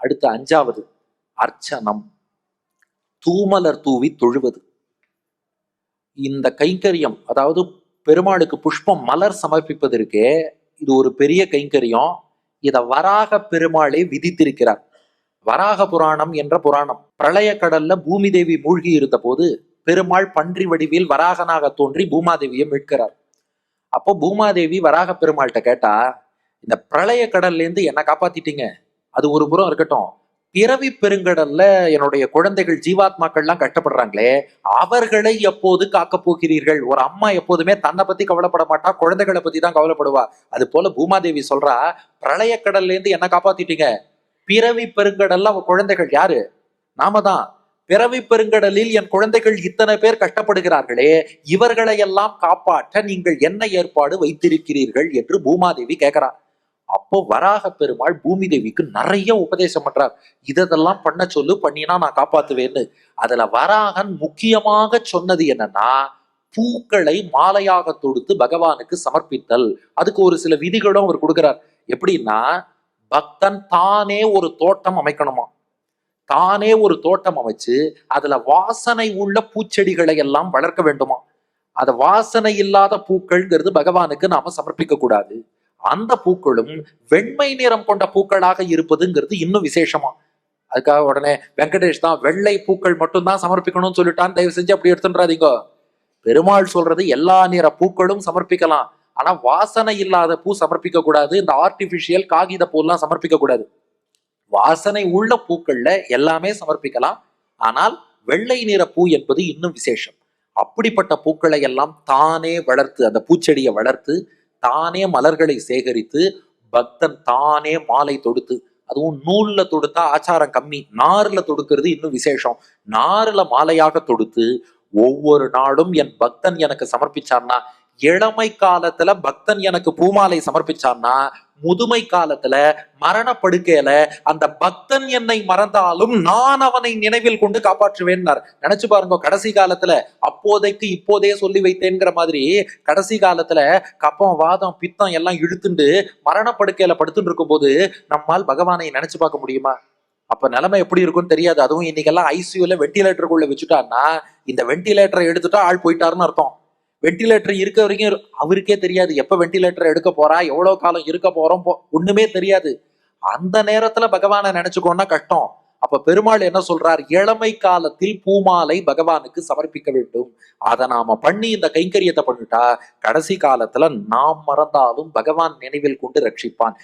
அடுத்து அஞ்சாவது அர்ச்சனம், தூமலர் தூவி தொழுவது. இந்த கைங்கரியம், அதாவது பெருமாளுக்கு புஷ்பம் மலர் சமர்ப்பிப்பது இருக்கே, இது ஒரு பெரிய கைங்கரியம். இத வராக பெருமாளே விதித்திருக்கிறார். வராக புராணம் என்ற புராணம், பிரளய கடல்ல பூமி தேவி மூழ்கி இருந்த போது பெருமாள் பன்றி வடிவில் வராகனாக தோன்றி பூமாதேவியை மீட்கிறார். அப்போ பூமாதேவி வராக பெருமாள்கிட்ட கேட்டா, இந்த பிரளய கடல்ல இருந்து என்ன காப்பாத்திட்டீங்க, அது ஒரு புறம் இருக்கட்டும், பிறவி பெருங்கடல்ல என்னுடைய குழந்தைகள் ஜீவாத்மாக்கள்லாம் கஷ்டப்படுறாங்களே, அவர்களை எப்போது காக்க போகிறீர்கள்? ஒரு அம்மா எப்போதுமே தன்னை பத்தி கவலைப்பட மாட்டா, குழந்தைகளை பத்தி தான் கவலைப்படுவா. அது போல பூமாதேவி சொல்றா, பிரளய கடல்ல இருந்து என்ன காப்பாத்திட்டீங்க, பிறவி பெருங்கடல்ல அவ குழந்தைகள் யாரு, நாம தான். பிறவி பெருங்கடலில் என் குழந்தைகள் இத்தனை பேர் கஷ்டப்படுகிறார்களே, இவர்களை எல்லாம் காப்பாற்ற நீங்கள் என்ன ஏற்பாடு வைத்திருக்கிறீர்கள் என்று பூமாதேவி கேட்கிறா. அப்போ வராக பெருமாள் பூமி தேவிக்கு நிறைய உபதேசம் பண்றார். இதெல்லாம் பண்ண சொல்லு, பண்ணினா நான் காப்பாத்துவேன்னு. அதுல வராகன் முக்கியமாக சொன்னது என்னன்னா, பூக்களை மாலையாக தொடுத்து பகவானுக்கு சமர்ப்பித்தல். அதுக்கு ஒரு சில விதிகளும் அவர் கொடுக்கிறார். எப்படின்னா, பக்தன் தானே ஒரு தோட்டம் அமைக்கணுமா, தானே ஒரு தோட்டம் அமைச்சு அதுல வாசனை உள்ள பூச்செடிகளை எல்லாம் வளர்க்க வேண்டுமா. அத வாசனை இல்லாத பூக்கள்ங்கிறது பகவானுக்கு நாம சமர்ப்பிக்க கூடாது. அந்த பூக்களும் வெண்மை நிறம் கொண்ட பூக்களாக இருப்பதுங்கிறது இன்னும் விசேஷமா. அதுக்காக உடனே வெங்கடேஷ் தான் வெள்ளை பூக்கள் மட்டும்தான் சமர்ப்பிக்கணும்னு சொல்லிட்டான், தயவு செஞ்சு அப்படி எடுத்துன்றாதீங்க. பெருமாள் சொல்றது எல்லா நிற பூக்களும் சமர்ப்பிக்கலாம், ஆனா வாசனை இல்லாத பூ சமர்ப்பிக்க கூடாது. இந்த ஆர்டிபிஷியல் காகித பூலாம் சமர்ப்பிக்க கூடாது. வாசனை உள்ள பூக்கள்ல எல்லாமே சமர்ப்பிக்கலாம், ஆனால் வெள்ளை நிற பூ என்பது இன்னும் விசேஷம். அப்படிப்பட்ட பூக்களை எல்லாம் தானே வளர்த்து, அந்த பூச்செடியை வளர்த்து தானே மலர்களை சேகரித்து பக்தன் தானே மாலை தொடுத்து, அதுவும் நூல்ல தொடுத்தா ஆச்சாரம் கம்மி, நார்ல தொடுக்கிறது இன்னும் விசேஷம். நார்ல மாலையாக தொடுத்து ஒவ்வொரு நாளும் என் பக்தன் எனக்கு சமர்ப்பிச்சான்னா, இளமை காலத்துல பக்தன் எனக்கு பூமாலை சமர்ப்பிச்சான்னா, முதுமை காலத்துல மரணப்படுக்கையில அந்த பக்தன் என்னை மறந்தாலும் நான் அவனை நினைவில் கொண்டு காப்பாற்றுவேன்னார். நினைச்சு பாருங்க, கடைசி காலத்துல அப்போதைக்கு இப்போதே சொல்லி வைத்தேங்கிற மாதிரி கடைசி காலத்துல கப்பம் வாதம் பித்தம் எல்லாம் இழுத்துண்டு மரணப்படுக்கையில படுத்துட்டு இருக்கும் போது நம்மால் பகவானை நினைச்சு பார்க்க முடியுமா? அப்ப நிலைமை எப்படி இருக்கும்னு தெரியாது. அதுவும் இன்னைக்கெல்லாம் ஐசியூல வெண்டிலேட்டருக்குள்ள வச்சுட்டான்னா, இந்த வெண்டிலேட்டரை எடுத்துட்டா ஆள் போயிட்டாருன்னு அர்த்தம். வெண்டிலேட்டர் இருக்க வரைக்கும் அவருக்கே தெரியாது எப்ப வெண்டிலேட்டர் எடுக்க போறா, எவ்வளவு காலம் இருக்க போறோம், ஒண்ணுமே தெரியாது. அந்த நேரத்துல பகவானை நினைச்சுக்கோன்னா கஷ்டம். அப்ப பெருமாள் என்ன சொல்றார், இளமை காலத்தில் பூமாலை பகவானுக்கு சமர்ப்பிக்க வேண்டும். அதை நாம பண்ணி இந்த கைங்கரியத்தை பண்ணிட்டா கடைசி காலத்துல நாம் மறந்தாலும் பகவான் நினைவில் கொண்டு ரட்சிப்பான்.